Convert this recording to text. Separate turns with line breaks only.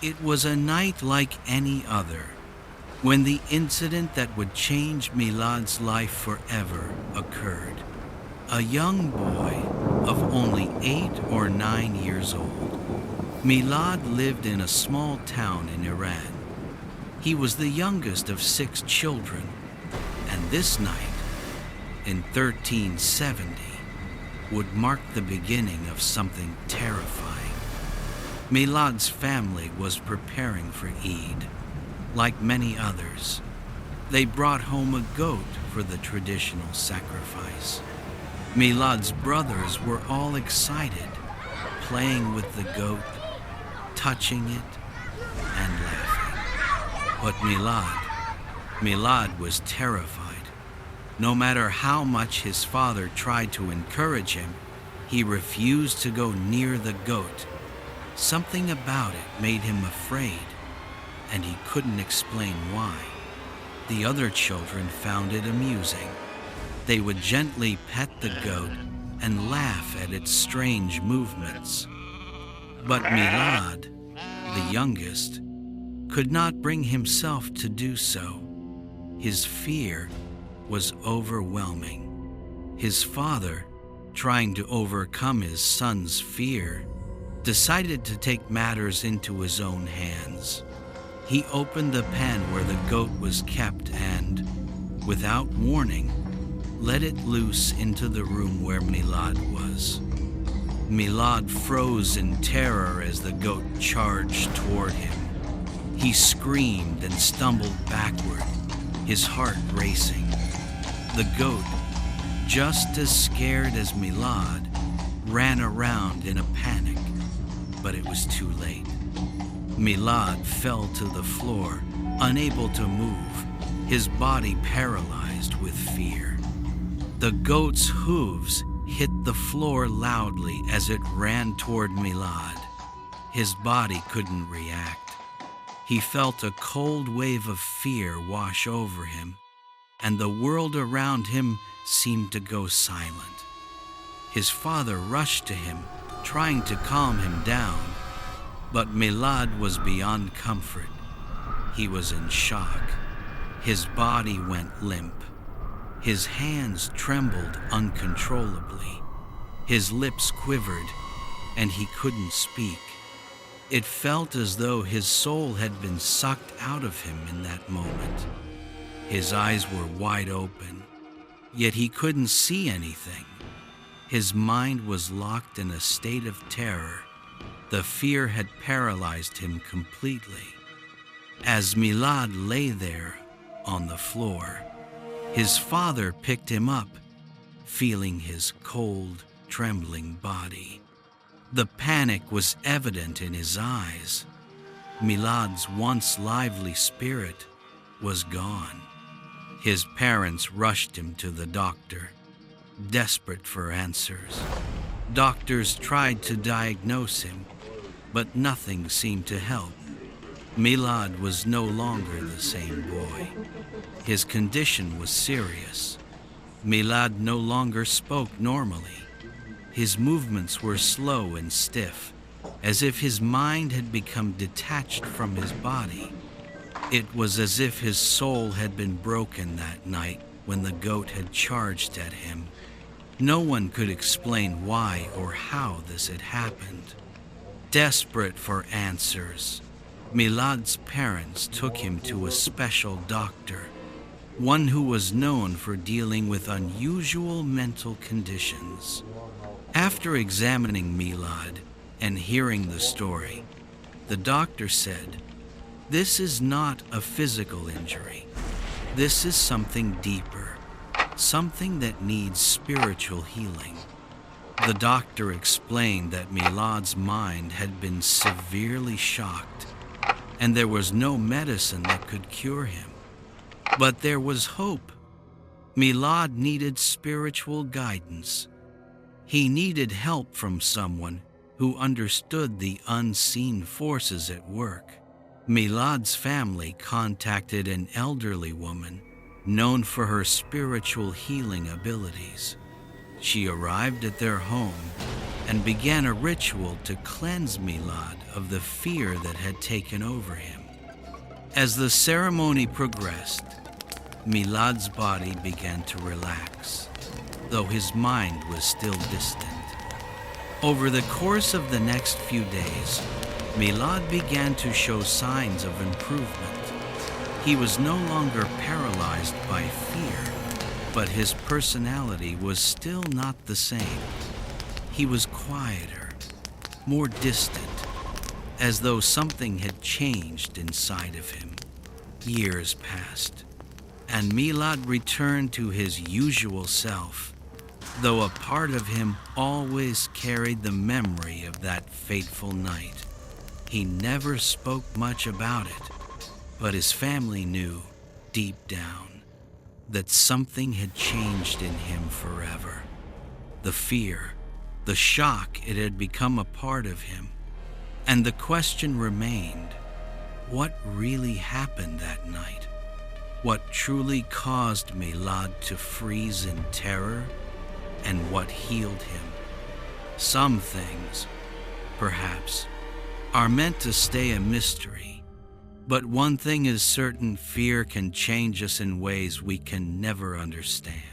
It was a night like any other, when the incident that would change Milad's life forever occurred. A young boy of only 8 or 9 years old, Milad lived in a small town in Iran. He was the youngest of 6 children, and this night, in 1370, would mark the beginning of something terrifying. Milad's family was preparing for Eid. Like many others, they brought home a goat for the traditional sacrifice. Milad's brothers were all excited, playing with the goat, touching it, and laughing. But Milad was terrified. No matter how much his father tried to encourage him, he refused to go near the goat. Something about it made him afraid, and he couldn't explain why. The other children found it amusing. They would gently pet the goat and laugh at its strange movements. But Milad, the youngest, could not bring himself to do so. His fear was overwhelming. His father, trying to overcome his son's fear, decided to take matters into his own hands. He opened the pen where the goat was kept and, without warning, let it loose into the room where Milad was. Milad froze in terror as the goat charged toward him. He screamed and stumbled backward, his heart racing. The goat, just as scared as Milad, ran around in a panic, but it was too late. Milad fell to the floor, unable to move, his body paralyzed with fear. The goat's hooves hit the floor loudly as it ran toward Milad. His body couldn't react. He felt a cold wave of fear wash over him, and the world around him seemed to go silent. His father rushed to him, trying to calm him down, but Milad was beyond comfort. He was in shock. His body went limp. His hands trembled uncontrollably. His lips quivered, and he couldn't speak. It felt as though his soul had been sucked out of him in that moment. His eyes were wide open, yet he couldn't see anything. His mind was locked in a state of terror. The fear had paralyzed him completely. As Milad lay there on the floor, his father picked him up, feeling his cold, trembling body. The panic was evident in his eyes. Milad's once lively spirit was gone. His parents rushed him to the doctor, desperate for answers. Doctors tried to diagnose him, but nothing seemed to help. Milad was no longer the same boy. His condition was serious. Milad no longer spoke normally. His movements were slow and stiff, as if his mind had become detached from his body. It was as if his soul had been broken that night when the goat had charged at him. No one could explain why or how this had happened. Desperate for answers, Milad's parents took him to a special doctor, one who was known for dealing with unusual mental conditions. After examining Milad and hearing the story, the doctor said, "This is not a physical injury. This is something deeper, something that needs spiritual healing." The doctor explained that Milad's mind had been severely shocked, and there was no medicine that could cure him. But there was hope. Milad needed spiritual guidance. He needed help from someone who understood the unseen forces at work. Milad's family contacted an elderly woman known for her spiritual healing abilities. She arrived at their home and began a ritual to cleanse Milad of the fear that had taken over him. As the ceremony progressed, Milad's body began to relax, though his mind was still distant. Over the course of the next few days, Milad began to show signs of improvement. He was no longer paralyzed by fear, but his personality was still not the same. He was quieter, more distant, as though something had changed inside of him. Years passed, and Milad returned to his usual self, though a part of him always carried the memory of that fateful night. He never spoke much about it, but his family knew, deep down, that something had changed in him forever. The fear, the shock, it had become a part of him. And the question remained, what really happened that night? What truly caused Milad to freeze in terror? And what healed him? Some things, perhaps, are meant to stay a mystery. But one thing is certain: fear can change us in ways we can never understand.